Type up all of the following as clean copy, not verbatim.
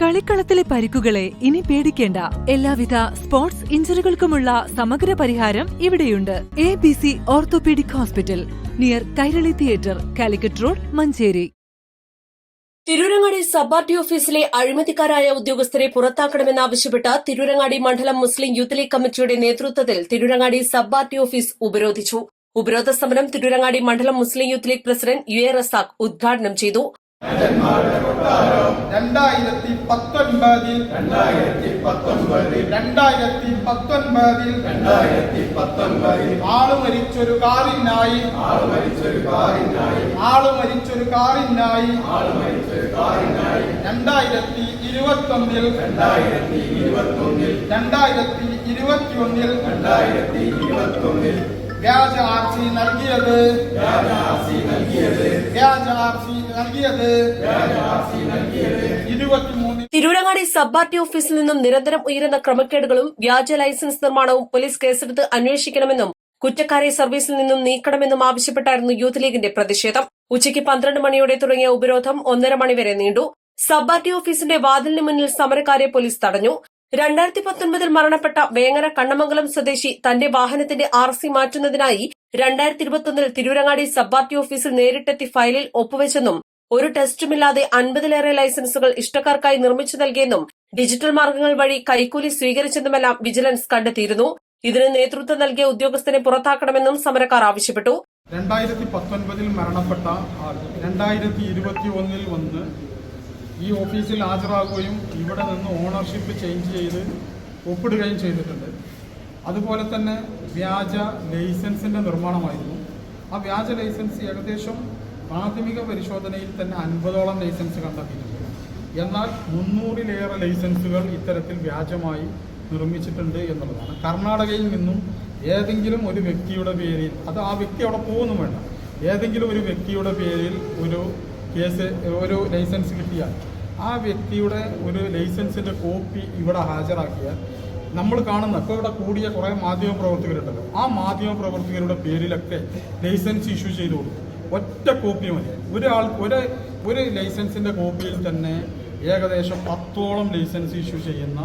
കളിക്കളത്തിലെ പരിക്കുകളെ ഇനി പേടിക്കേണ്ട. എല്ലാവിധ സ്പോർട്സ് ഇഞ്ചുറികൾക്കുമുള്ള സമഗ്ര പരിഹാരം ഇവിടെയുണ്ട്. ABC orthopaedic hospital, near Kairali theatre, Calicut road, Manjeri. Tirurangadi sub RT ഓഫീസിലെ അഴിമതിക്കാരായ ഉദ്യോഗസ്ഥരെ പുറത്താക്കണമെന്നാവശ്യപ്പെട്ട് തിരൂരങ്ങാടി മണ്ഡലം മുസ്ലിം യൂത്ത് ലീഗ് കമ്മിറ്റിയുടെ നേതൃത്വത്തിൽ തിരൂരങ്ങാടി സബ് ആർടി ഓഫീസ് ഉപരോധിച്ചു. ഉപരോധ സമരം തിരൂരങ്ങാടി മണ്ഡലം മുസ്ലിം youth League president UA Razak ഉദ്ഘാടനം ചെയ്തു. 2019 ആള് മരിച്ചൊരു കാറിനായി 2021 വ്യാജ ആർസി നൽകിയത് തിരൂരങ്ങാടി സബ് ആർടി ഓഫീസിൽ നിന്നും നിരന്തരം ഉയരുന്ന ക്രമക്കേടുകളും വ്യാജ ലൈസൻസ് നിർമ്മാണവും പോലീസ് കേസെടുത്ത് അന്വേഷിക്കണമെന്നും കുറ്റക്കാരെ സർവീസിൽ നിന്നും നീക്കണമെന്നും ആവശ്യപ്പെട്ടായിരുന്നു യൂത്ത് ലീഗിന്റെ പ്രതിഷേധം. ഉച്ചയ്ക്ക് 12 മണിയോടെ തുടങ്ങിയ ഉപരോധം 1:30 മണിവരെ നീണ്ടു. സബ് ആർടി ഓഫീസിന്റെ വാതിലിന് മുന്നിൽ സമരക്കാരെ പോലീസ് തടഞ്ഞു. 2019 മരണപ്പെട്ട വേങ്ങര കണ്ണമംഗലം സ്വദേശി തന്റെ വാഹനത്തിന്റെ RC മാറ്റുന്നതിനായി 2021 തിരൂരങ്ങാടി സബ് ആർടി ഓഫീസിൽ നേരിട്ടെത്തി ഫയലിൽ ഒപ്പുവെച്ചെന്നും ഒരു ടെസ്റ്റുമില്ലാതെ 50-ലേറെ ലൈസൻസുകൾ ഇഷ്ടക്കാർക്കായി നിർമ്മിച്ചു നൽകിയെന്നും ഡിജിറ്റൽ മാർഗങ്ങൾ വഴി കൈക്കൂലി സ്വീകരിച്ചെന്നുമെല്ലാം വിജിലൻസ് കണ്ടെത്തിയിരുന്നു. ഇതിന് നേതൃത്വം നൽകിയ ഉദ്യോഗസ്ഥനെ പുറത്താക്കണമെന്നും സമരക്കാർ ആവശ്യപ്പെട്ടു. 2019 മരണപ്പെട്ട 2021 വന്ന് ഈ ഓഫീസിൽ ഹാജരാകുകയും ഇവിടെ നിന്ന് ഓണർഷിപ്പ് ചേഞ്ച് ചെയ്ത് ഒപ്പിടുകയും ചെയ്തിട്ടുണ്ട്. അതുപോലെ തന്നെ വ്യാജ ലൈസൻസിന്റെ നിർമ്മാണമായിരുന്നു. ആ വ്യാജ ലൈസൻസ് ഏകദേശം പ്രാഥമിക പരിശോധനയിൽ തന്നെ 50ഓളം ലൈസൻസ് കണ്ടെത്തിയിട്ടുണ്ട്. എന്നാൽ 300-ലേറെ ലൈസൻസുകൾ ഇത്തരത്തിൽ വ്യാജമായി നിർമ്മിച്ചിട്ടുണ്ട് എന്നുള്ളതാണ്. കർണാടകയിൽ നിന്നും ഏതെങ്കിലും ഒരു വ്യക്തിയുടെ പേരിൽ, അത് ആ വ്യക്തി അവിടെ പോകുന്നു വേണ്ട, ഏതെങ്കിലും ഒരു വ്യക്തിയുടെ പേരിൽ ഒരു ലൈസൻസ് കിട്ടിയാൽ ആ വ്യക്തിയുടെ ഒരു ലൈസൻസിന്റെ കോപ്പി ഇവിടെ ഹാജരാക്കിയാൽ നമ്മൾ കാണുന്ന ഇപ്പോൾ ഇവിടെ കൂടിയ കുറേ മാധ്യമപ്രവർത്തകരുണ്ടല്ലോ, ആ മാധ്യമപ്രവർത്തകരുടെ പേരിലൊക്കെ ലൈസൻസ് ഇഷ്യൂ ചെയ്തു കൊടുക്കും. ഒറ്റ കോപ്പി മതി. ഒരു ലൈസൻസിന്റെ കോപ്പിയിൽ തന്നെ ഏകദേശം 10ഓളം ലൈസൻസ് ഇഷ്യൂ ചെയ്യുന്ന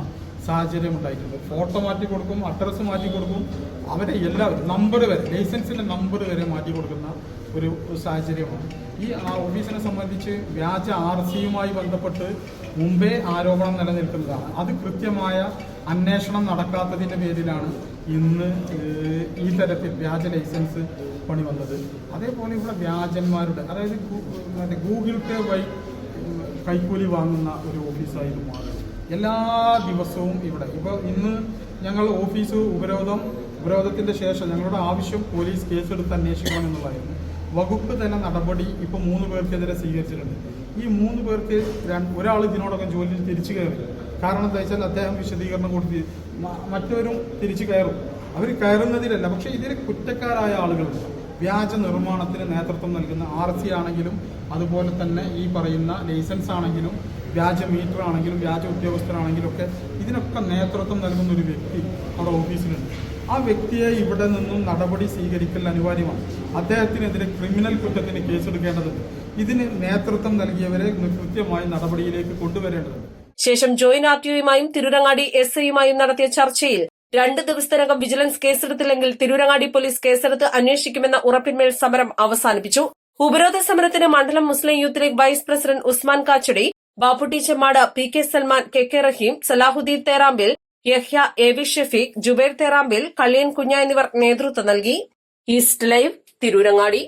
സാഹചര്യം ഉണ്ടായിട്ടുണ്ട്. ഫോട്ടോ മാറ്റി കൊടുക്കും, അഡ്രസ്സ് മാറ്റി കൊടുക്കും, അവരെ എല്ലാവരും നമ്പർ വരെ, ലൈസൻസിന്റെ നമ്പർ വരെ മാറ്റി കൊടുക്കുന്ന ഒരു സാഹചര്യമാണ്. ഈ ഓഫീസിനെ സംബന്ധിച്ച് വ്യാജ RCയുമായി ബന്ധപ്പെട്ട് മുമ്പേ ആരോപണം നിലനിൽക്കുന്നതാണ്. അത് കൃത്യമായ അന്വേഷണം നടക്കാത്തതിന്റെ പേരിലാണ് ഇന്ന് ഈ തരത്തിൽ വ്യാജ ലൈസൻസ് പണി വന്നത്. അതേപോലെ ഇവിടെ വ്യാജന്മാരുടെ, അതായത് ഗൂഗിൾ പേ വഴി കൈക്കൂലി വാങ്ങുന്ന ഒരു ഓഫീസായിരുന്നു മാറുന്നത്. എല്ലാ ദിവസവും ഇവിടെ ഇന്ന് ഞങ്ങൾ ഓഫീസ് ഉപരോധത്തിന്റെ ശേഷം ഞങ്ങളുടെ ആവശ്യം പോലീസ് കേസെടുത്ത് അന്വേഷിക്കണം എന്നുള്ളതായിരുന്നു. വകുപ്പ് തല നടപടി ഇപ്പോൾ 3 പേർക്കെതിരെ സ്വീകരിച്ചിട്ടുണ്ട്. ഈ 3 പേർക്ക് ഒരാൾ ഇതിനോടൊപ്പം ജോലിയിൽ തിരിച്ചു കയറി. കാരണം എന്താ വെച്ചാൽ അദ്ദേഹം വിശദീകരണം കൊടുത്ത് മറ്റവരും തിരിച്ചു കയറും. അവർ കയറുന്നതിലല്ല, പക്ഷേ ഇതിൽ കുറ്റക്കാരായ ആളുകളുണ്ട്. വ്യാജ നിർമ്മാണത്തിന് നേതൃത്വം നൽകുന്ന RC ആണെങ്കിലും അതുപോലെ തന്നെ ഈ പറയുന്ന ലൈസൻസ് ആണെങ്കിലും വ്യാജ മീറ്റർ ആണെങ്കിലും വ്യാജ ഉദ്യോഗസ്ഥരാണെങ്കിലും ഒക്കെ ഇതിനൊക്കെ നേതൃത്വം നൽകുന്ന ഒരു വ്യക്തി അവിടെ ഓഫീസിലുണ്ട്. ആ വ്യക്തിയെ ഇവിടെ നിന്നും നടപടി സ്വീകരിക്കൽ അനിവാര്യമാണ്. അദ്ദേഹത്തിനെതിരെ ക്രിമിനൽ കുറ്റത്തിന് കേസെടുക്കേണ്ടതുണ്ട്. ഇതിന് നേതൃത്വം നൽകിയവരെ കൃത്യമായി നടപടിയിലേക്ക് കൊണ്ടുവരേണ്ടതുണ്ട്. ശേഷം ജോയിന്റ് RTOയുമായും തിരൂരങ്ങാടി SIയുമായും നടത്തിയ ചർച്ചയിൽ 2 ദിവസത്തിനകം വിജിലൻസ് കേസെടുത്തില്ലെങ്കിൽ തിരൂരങ്ങാടി പോലീസ് കേസെടുത്ത് അന്വേഷിക്കുമെന്ന ഉറപ്പിന്മേൽ സമരം അവസാനിപ്പിച്ചു. ഉപരോധ സമരത്തിന് മണ്ഡലം മുസ്ലിം youth league vice president Usman Kachadi, Bapputty Chemmad, PK Salman, KK Rahim, Salahuddin Therampil, Yahya AV Shafeeq, Jubair Therampil, Kalliyan കുഞ്ഞ എന്നിവർ നേതൃത്വം നൽകി. East live, Tirurangadi.